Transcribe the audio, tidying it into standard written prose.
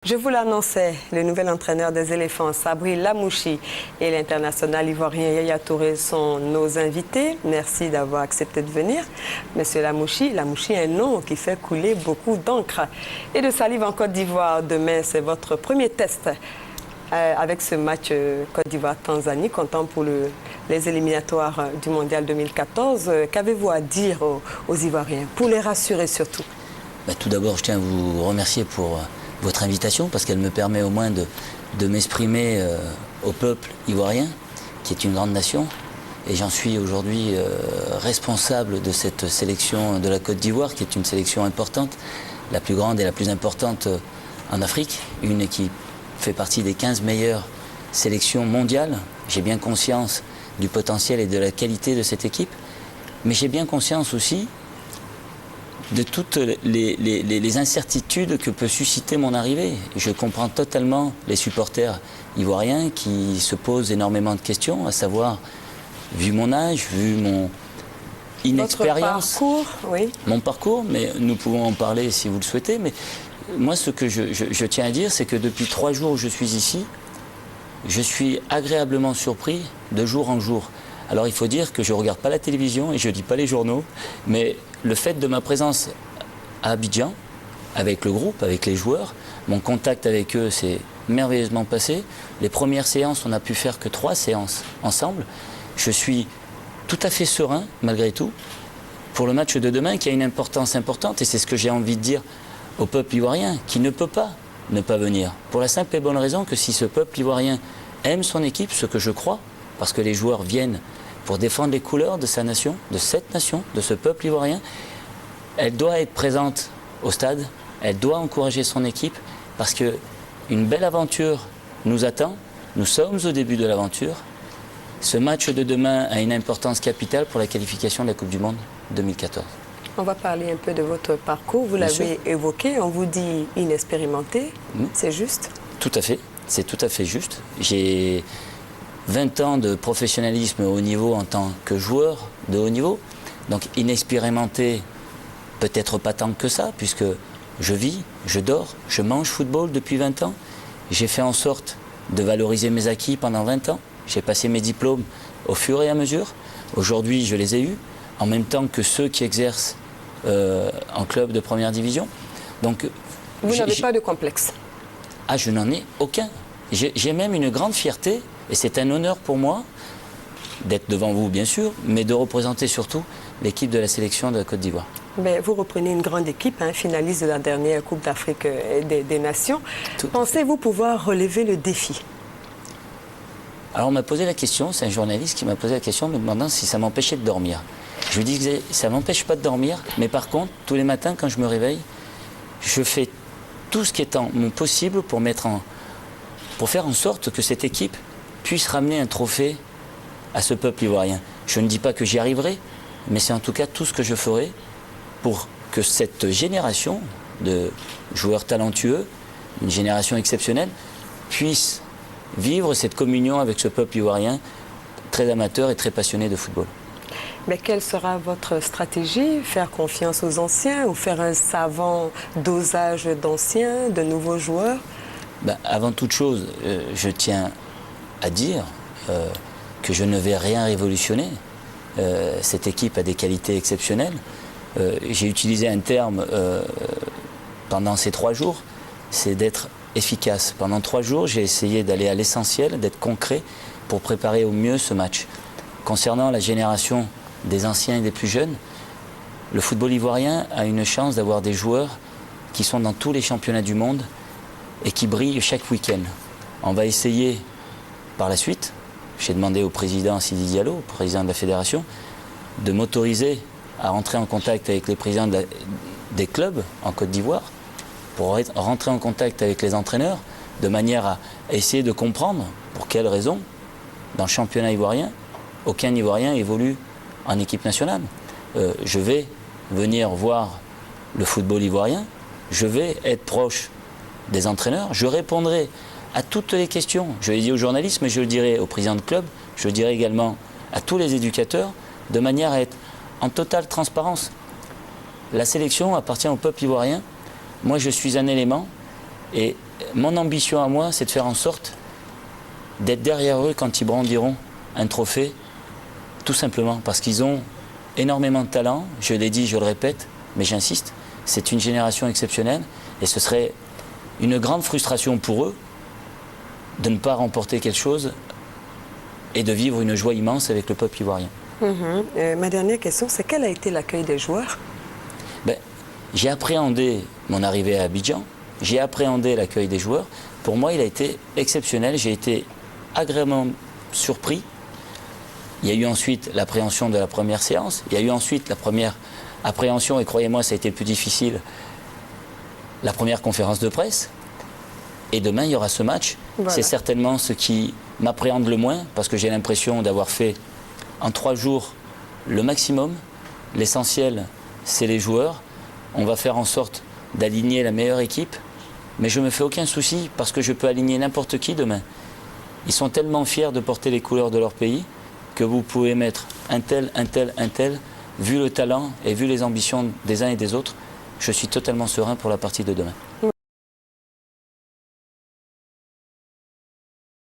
Je vous l'annonçais, le nouvel entraîneur des éléphants, Sabri Lamouchi, et l'international ivoirien Yaya Touré sont nos invités. Merci d'avoir accepté de venir. Monsieur Lamouchi, Lamouchi est un nom qui fait couler beaucoup d'encre et de salive en Côte d'Ivoire. Demain, c'est votre premier test avec ce match Côte d'Ivoire-Tanzanie, comptant pour les éliminatoires du Mondial 2014. Qu'avez-vous à dire aux Ivoiriens, pour les rassurer surtout? Tout d'abord, je tiens à vous remercier pour votre invitation, parce qu'elle me permet au moins de m'exprimer au peuple ivoirien, qui est une grande nation. Et j'en suis aujourd'hui responsable de cette sélection de la Côte d'Ivoire, qui est une sélection importante, la plus grande et la plus importante en Afrique, une qui fait partie des 15 meilleures sélections mondiales. J'ai bien conscience du potentiel et de la qualité de cette équipe, mais j'ai bien conscience aussi de toutes les incertitudes que peut susciter mon arrivée. Je comprends totalement les supporters ivoiriens qui se posent énormément de questions, à savoir, vu mon âge, vu mon inexpérience, mon parcours, mais nous pouvons en parler si vous le souhaitez. Mais moi, ce que je tiens à dire, c'est que depuis 3 jours où je suis ici, je suis agréablement surpris de jour en jour. Alors il faut dire que je ne regarde pas la télévision et je ne lis pas les journaux, mais le fait de ma présence à Abidjan, avec le groupe, avec les joueurs, mon contact avec eux s'est merveilleusement passé. Les premières séances, on n'a pu faire que 3 séances ensemble. Je suis tout à fait serein, malgré tout, pour le match de demain qui a une importance importante. Et c'est ce que j'ai envie de dire au peuple ivoirien, qui ne peut pas ne pas venir. Pour la simple et bonne raison que si ce peuple ivoirien aime son équipe, ce que je crois, parce que les joueurs viennent pour défendre les couleurs de sa nation, de cette nation, de ce peuple ivoirien, elle doit être présente au stade, elle doit encourager son équipe, parce qu'une belle aventure nous attend, nous sommes au début de l'aventure. Ce match de demain a une importance capitale pour la qualification de la Coupe du Monde 2014. On va parler un peu de votre parcours, vous l'avez évoqué, on vous dit inexpérimenté, c'est juste? Tout à fait, c'est tout à fait juste. J'ai 20 ans de professionnalisme au haut niveau en tant que joueur de haut niveau. Donc inexpérimenté, peut-être pas tant que ça, puisque je vis, je dors, je mange football depuis 20 ans. J'ai fait en sorte de valoriser mes acquis pendant 20 ans. J'ai passé mes diplômes au fur et à mesure. Aujourd'hui, je les ai eus, en même temps que ceux qui exercent en club de première division. Donc, vous n'avez pas de complexe? Ah, je n'en ai aucun. J'ai même une grande fierté. Et c'est un honneur pour moi d'être devant vous, bien sûr, mais de représenter surtout l'équipe de la sélection de la Côte d'Ivoire. Vous reprenez une grande équipe, finaliste de la dernière Coupe d'Afrique des Nations. Pensez-vous pouvoir relever le défi? Alors on m'a posé la question, c'est un journaliste qui m'a posé la question me demandant si ça m'empêchait de dormir. Je lui dis que ça ne m'empêche pas de dormir, mais par contre, tous les matins quand je me réveille, je fais tout ce qui est en mon possible pour faire en sorte que cette équipe puisse ramener un trophée à ce peuple ivoirien. Je ne dis pas que j'y arriverai, mais c'est en tout cas tout ce que je ferai pour que cette génération de joueurs talentueux, une génération exceptionnelle, puisse vivre cette communion avec ce peuple ivoirien très amateur et très passionné de football. Mais quelle sera votre stratégie? Faire confiance aux anciens ou faire un savant dosage d'anciens, de nouveaux joueurs? Avant toute chose, je tiens à dire que je ne vais rien révolutionner. Cette équipe a des qualités exceptionnelles. J'ai utilisé un terme pendant ces 3 jours, c'est d'être efficace. Pendant 3 jours, j'ai essayé d'aller à l'essentiel, d'être concret pour préparer au mieux ce match. Concernant la génération des anciens et des plus jeunes, le football ivoirien a une chance d'avoir des joueurs qui sont dans tous les championnats du monde et qui brillent chaque week-end. On va essayer par la suite, j'ai demandé au président Sidi Diallo, président de la fédération, de m'autoriser à rentrer en contact avec les présidents des clubs en Côte d'Ivoire, pour rentrer en contact avec les entraîneurs, de manière à essayer de comprendre pour quelles raisons, dans le championnat ivoirien, aucun Ivoirien évolue en équipe nationale. Je vais venir voir le football ivoirien, je vais être proche des entraîneurs, je répondrai à toutes les questions. Je l'ai dit aux journalistes, mais je le dirai aux présidents de club, je le dirai également à tous les éducateurs, de manière à être en totale transparence. La sélection appartient au peuple ivoirien. Moi, je suis un élément et mon ambition à moi, c'est de faire en sorte d'être derrière eux quand ils brandiront un trophée, tout simplement parce qu'ils ont énormément de talent. Je l'ai dit, je le répète, mais j'insiste, c'est une génération exceptionnelle et ce serait une grande frustration pour eux de ne pas remporter quelque chose et de vivre une joie immense avec le peuple ivoirien. Ma dernière question, c'est quel a été l'accueil des joueurs? J'ai appréhendé mon arrivée à Abidjan, j'ai appréhendé l'accueil des joueurs. Pour moi, il a été exceptionnel, j'ai été agréablement surpris. Il y a eu ensuite l'appréhension de la première séance, il y a eu ensuite la première appréhension, et croyez-moi, ça a été le plus difficile, la première conférence de presse. Et demain, il y aura ce match. Voilà. C'est certainement ce qui m'appréhende le moins, parce que j'ai l'impression d'avoir fait en 3 jours le maximum. L'essentiel, c'est les joueurs. On va faire en sorte d'aligner la meilleure équipe, mais je ne me fais aucun souci parce que je peux aligner n'importe qui demain. Ils sont tellement fiers de porter les couleurs de leur pays que vous pouvez mettre un tel, un tel, un tel. Vu le talent et vu les ambitions des uns et des autres, je suis totalement serein pour la partie de demain.